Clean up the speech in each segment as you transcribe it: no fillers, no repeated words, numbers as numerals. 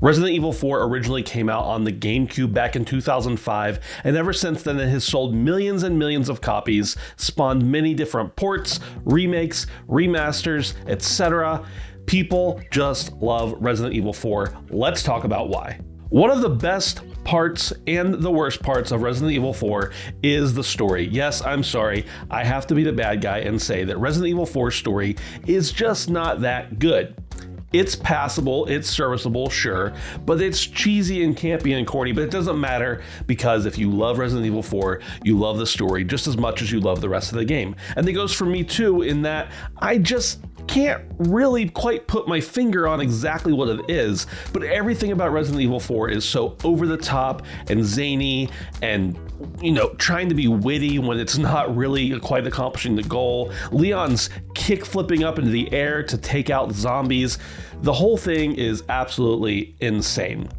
Resident Evil 4 originally came out on the GameCube back in 2005, and ever since then it has sold millions and millions of copies, spawned many different ports, remakes, remasters, etc. People just love Resident Evil 4. Let's talk about why. One of the best parts and the worst parts of Resident Evil 4 is the story. Yes, I'm sorry, I have to be the bad guy and say that Resident Evil 4's story is just not that good. It's passable, it's serviceable, sure, but it's cheesy and campy and corny, but it doesn't matter because if you love Resident Evil 4, you love the story just as much as you love the rest of the game. And it goes for me too, in that I just can't really quite put my finger on exactly what it is, but everything about Resident Evil 4 is so over the top and zany and, you know, trying to be witty when it's not really quite accomplishing the goal. Leon's kick flipping up into the air to take out zombies. The whole thing is absolutely insane.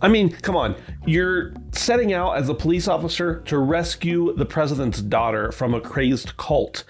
I mean, come on, you're setting out as a police officer to rescue the president's daughter from a crazed cult.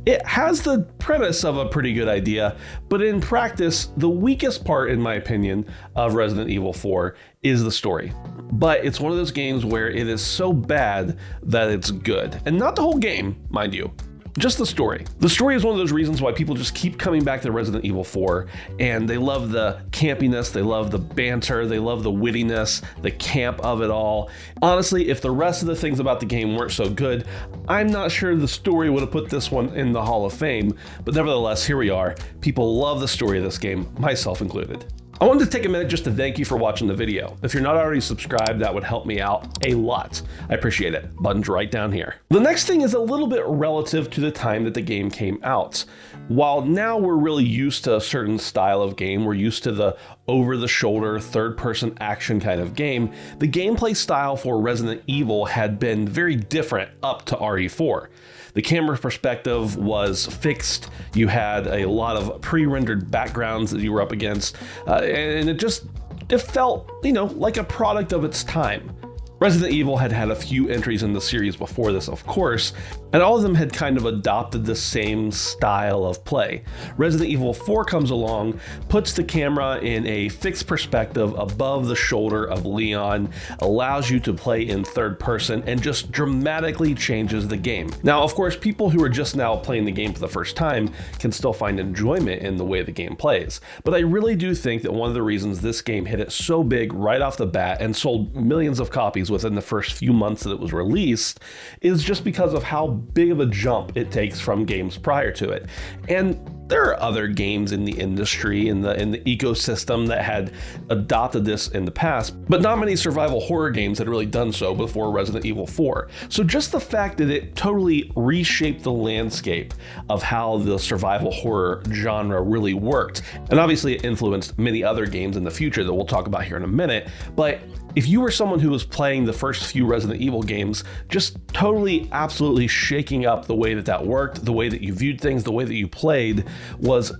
It has the premise of a pretty good idea, but in practice, the weakest part, in my opinion, of Resident Evil 4 is the story. But it's one of those games where it is so bad that it's good. And not the whole game, mind you. Just the story. The story is one of those reasons why people just keep coming back to Resident Evil 4, and they love the campiness, they love the banter, they love the wittiness, the camp of it all. Honestly, if the rest of the things about the game weren't so good, I'm not sure the story would have put this one in the Hall of Fame, but nevertheless, here we are. People love the story of this game, myself included. I wanted to take a minute just to thank you for watching the video. If you're not already subscribed, that would help me out a lot. I appreciate it. Button's right down here. The next thing is a little bit relative to the time that the game came out. While now we're really used to a certain style of game, we're used to the over-the-shoulder, third-person action kind of game, the gameplay style for Resident Evil had been very different up to RE4. The camera perspective was fixed, you had a lot of pre-rendered backgrounds that you were up against, and it felt, you know, like a product of its time. Resident Evil had had a few entries in the series before this, of course, and all of them had kind of adopted the same style of play. Resident Evil 4 comes along, puts the camera in a fixed perspective above the shoulder of Leon, allows you to play in third person, and just dramatically changes the game. Now, of course, people who are just now playing the game for the first time can still find enjoyment in the way the game plays, but I really do think that one of the reasons this game hit it so big right off the bat and sold millions of copies within the first few months that it was released is just because of how big of a jump it takes from games prior to it. And there are other games in the industry, in the ecosystem that had adopted this in the past, but not many survival horror games had really done so before Resident Evil 4. So just the fact that it totally reshaped the landscape of how the survival horror genre really worked, and obviously it influenced many other games in the future that we'll talk about here in a minute, but if you were someone who was playing the first few Resident Evil games, just totally, absolutely shaking up the way that that worked, the way that you viewed things, the way that you played was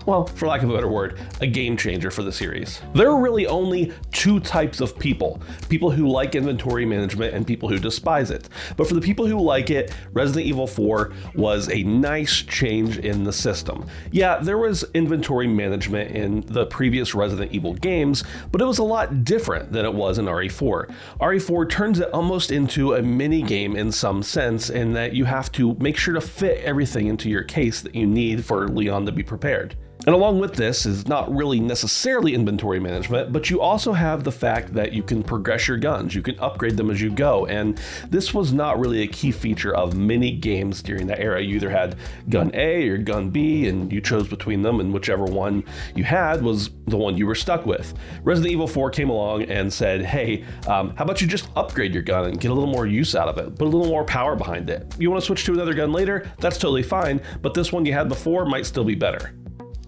well, for lack of a better word, a game changer for the series. There are really only two types of people who like inventory management and people who despise it. But for the people who like it, Resident Evil 4 was a nice change in the system. Yeah, there was inventory management in the previous Resident Evil games, but it was a lot different than it was in RE4. RE4 turns it almost into a mini game in some sense, in that you have to make sure to fit everything into your case that you need for Leon to be prepared. And along with this is not really necessarily inventory management, but you also have the fact that you can progress your guns, you can upgrade them as you go, and this was not really a key feature of many games during that era. You either had gun A or gun B, and you chose between them, and whichever one you had was the one you were stuck with. Resident Evil 4 came along and said, hey, how about you just upgrade your gun and get a little more use out of it, put a little more power behind it. You want to switch to another gun later? That's totally fine, but this one you had before might still be better.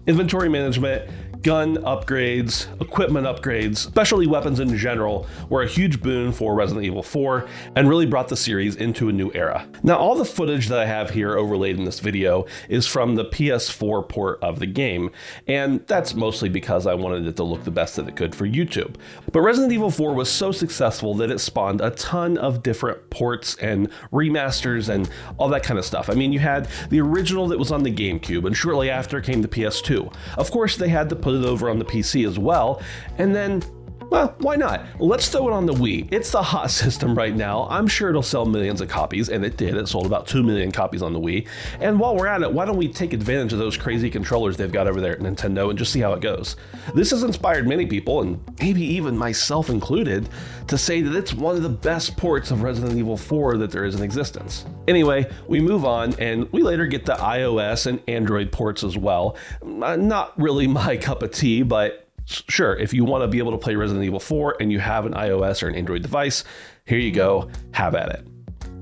Inventory management, gun upgrades, equipment upgrades, specialty weapons in general were a huge boon for Resident Evil 4 and really brought the series into a new era. Now, all the footage that I have here overlaid in this video is from the PS4 port of the game, and that's mostly because I wanted it to look the best that it could for YouTube. But Resident Evil 4 was so successful that it spawned a ton of different ports and remasters and all that kind of stuff. I mean, you had the original that was on the GameCube, and shortly after came the PS2. Of course, they had to put put it over on the PC as well, and then, well, why not? Let's throw it on the Wii. It's the hot system right now. I'm sure it'll sell millions of copies, and it did. It sold about 2 million copies on the Wii. And while we're at it, why don't we take advantage of those crazy controllers they've got over there at Nintendo and just see how it goes? This has inspired many people, and maybe even myself included, to say that it's one of the best ports of Resident Evil 4 that there is in existence. Anyway, we move on, and we later get the iOS and Android ports as well. Not really my cup of tea, but sure, if you want to be able to play Resident Evil 4 and you have an iOS or an Android device, here you go, have at it.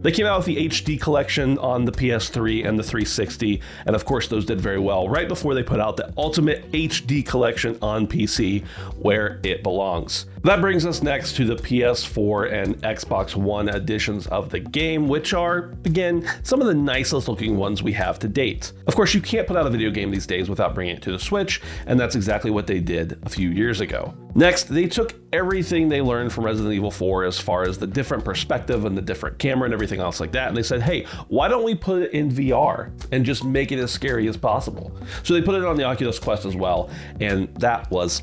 They came out with the HD collection on the PS3 and the 360, and of course those did very well right before they put out the Ultimate HD collection on PC, where it belongs. That brings us next to the PS4 and Xbox One editions of the game, which are, again, some of the nicest looking ones we have to date. Of course, you can't put out a video game these days without bringing it to the Switch, and that's exactly what they did a few years ago. Next, they took everything they learned from Resident Evil 4 as far as the different perspective and the different camera and everything else like that, and they said, hey, why don't we put it in VR and just make it as scary as possible? So they put it on the Oculus Quest as well, and that was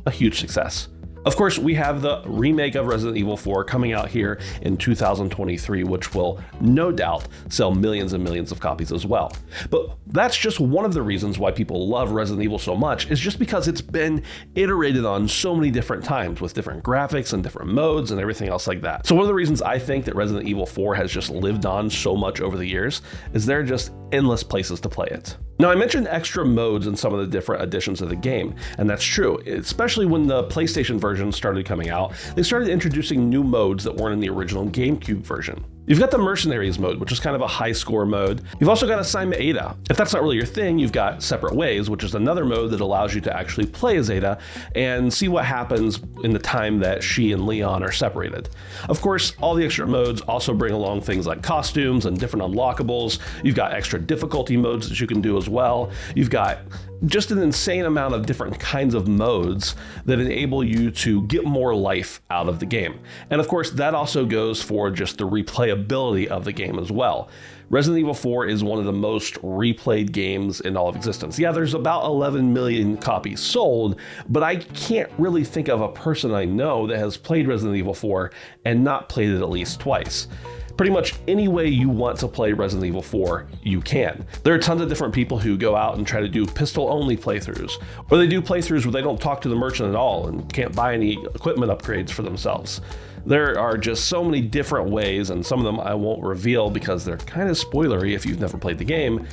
a huge success. Of course, we have the remake of Resident Evil 4 coming out here in 2023, which will no doubt sell millions and millions of copies as well. But that's just one of the reasons why people love Resident Evil so much, is just because it's been iterated on so many different times with different graphics and different modes and everything else like that. So one of the reasons I think that Resident Evil 4 has just lived on so much over the years is there are just endless places to play it. Now, I mentioned extra modes in some of the different editions of the game, and that's true, especially when the PlayStation version started coming out. They started introducing new modes that weren't in the original GameCube version. You've got the Mercenaries mode, which is kind of a high score mode. You've also got Assignment Ada. If that's not really your thing, you've got Separate Ways, which is another mode that allows you to actually play as Ada and see what happens in the time that she and Leon are separated. Of course, all the extra modes also bring along things like costumes and different unlockables. You've got extra difficulty modes that you can do as well. You've got just an insane amount of different kinds of modes that enable you to get more life out of the game. And of course, that also goes for just the replayability of the game as well. Resident Evil 4 is one of the most replayed games in all of existence. Yeah, there's about 11 million copies sold, but I can't really think of a person I know that has played Resident Evil 4 and not played it at least twice. Pretty much any way you want to play Resident Evil 4, you can. There are tons of different people who go out and try to do pistol-only playthroughs, or they do playthroughs where they don't talk to the merchant at all and can't buy any equipment upgrades for themselves. There are just so many different ways, and some of them I won't reveal because they're kind of spoilery if you've never played the game,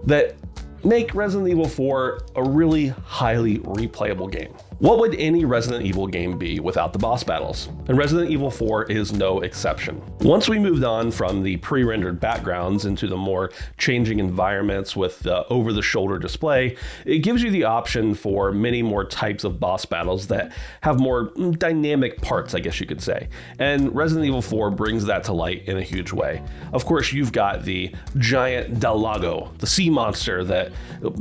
that make Resident Evil 4 a really highly replayable game. What would any Resident Evil game be without the boss battles? And Resident Evil 4 is no exception. Once we moved on from the pre-rendered backgrounds into the more changing environments with the over-the-shoulder display, it gives you the option for many more types of boss battles that have more dynamic parts, I guess you could say. And Resident Evil 4 brings that to light in a huge way. Of course, you've got the giant Del Lago, the sea monster that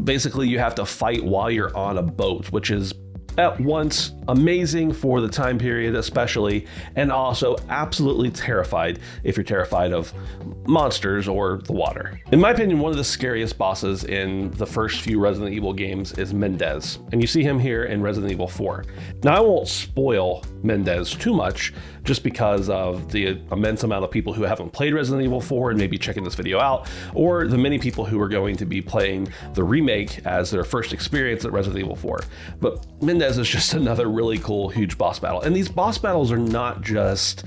basically you have to fight while you're on a boat, which is at once amazing for the time period especially, and also absolutely terrified if you're terrified of monsters or the water. In my opinion, one of the scariest bosses in the first few Resident Evil games is Mendez, and you see him here in Resident Evil 4. Now, I won't spoil Mendez too much just because of the immense amount of people who haven't played Resident Evil 4 and maybe checking this video out, or the many people who are going to be playing the remake as their first experience at Resident Evil 4. But Mendez is just another really cool, huge boss battle. And these boss battles are not just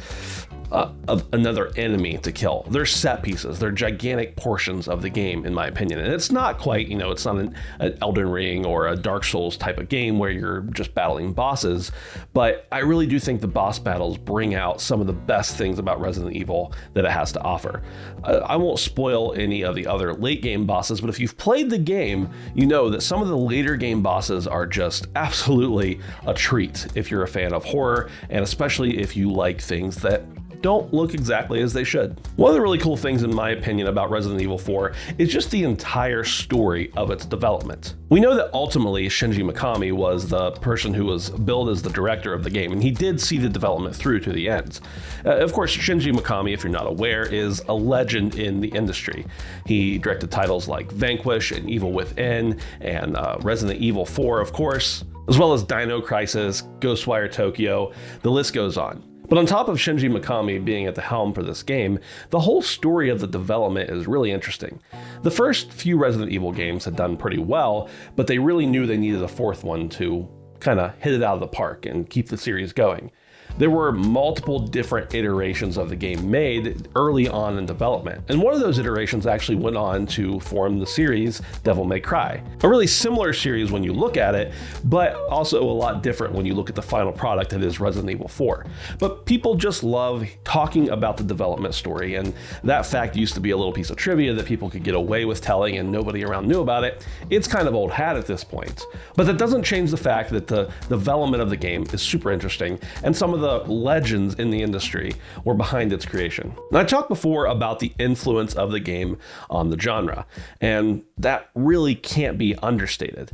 another enemy to kill. They're set pieces. They're gigantic portions of the game, in my opinion. And it's not quite, it's not an Elden Ring or a Dark Souls type of game where you're just battling bosses. But I really do think the boss battles bring out some of the best things about Resident Evil that it has to offer. I won't spoil any of the other late game bosses, but if you've played the game, you know that some of the later game bosses are just absolutely a treat if you're a fan of horror, and especially if you like things that don't look exactly as they should. One of the really cool things, in my opinion, about Resident Evil 4 is just the entire story of its development. We know that ultimately Shinji Mikami was the person who was billed as the director of the game, and he did see the development through to the end. Of course, Shinji Mikami, if you're not aware, is a legend in the industry. He directed titles like Vanquish and Evil Within, and Resident Evil 4, of course, as well as Dino Crisis, Ghostwire Tokyo, the list goes on. But on top of Shinji Mikami being at the helm for this game, the whole story of the development is really interesting. The first few Resident Evil games had done pretty well, but they really knew they needed a fourth one to kind of hit it out of the park and keep the series going. There were multiple different iterations of the game made early on in development, and one of those iterations actually went on to form the series Devil May Cry. A really similar series when you look at it, but also a lot different when you look at the final product that is Resident Evil 4. But people just love talking about the development story, and that fact used to be a little piece of trivia that people could get away with telling and nobody around knew about it. It's kind of old hat at this point. But that doesn't change the fact that the development of the game is super interesting, and some of the legends in the industry were behind its creation. Now, I talked before about the influence of the game on the genre, and that really can't be understated.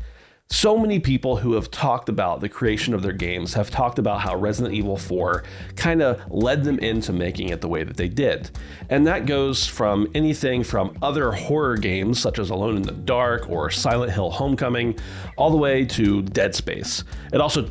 So many people who have talked about the creation of their games have talked about how Resident Evil 4 kind of led them into making it the way that they did. And that goes from anything from other horror games such as Alone in the Dark or Silent Hill Homecoming, all the way to Dead Space. It also,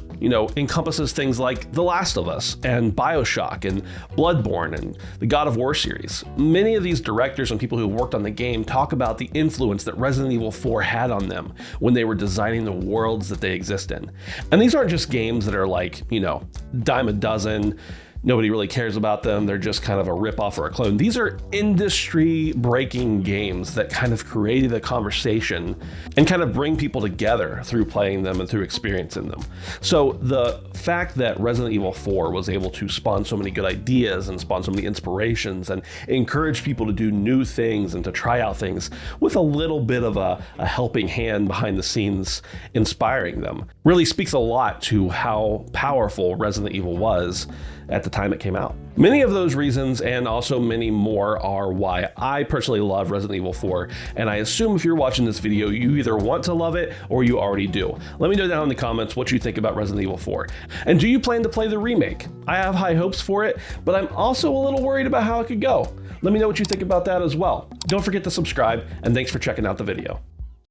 encompasses things like The Last of Us and BioShock and Bloodborne and the God of War series. Many of these directors and people who worked on the game talk about the influence that Resident Evil 4 had on them when they were designing the worlds that they exist in. And these aren't just games that are like, dime a dozen, nobody really cares about them, they're just kind of a ripoff or a clone. These are industry-breaking games that kind of created a conversation and kind of bring people together through playing them and through experiencing them. So the fact that Resident Evil 4 was able to spawn so many good ideas and spawn so many inspirations and encourage people to do new things and to try out things with a little bit of a helping hand behind the scenes inspiring them really speaks a lot to how powerful Resident Evil was at the time it came out. Many of those reasons, and also many more, are why I personally love Resident Evil 4, and I assume if you're watching this video, you either want to love it or you already do. Let me know down in the comments what you think about Resident Evil 4. And do you plan to play the remake? I have high hopes for it, but I'm also a little worried about how it could go. Let me know what you think about that as well. Don't forget to subscribe, and thanks for checking out the video.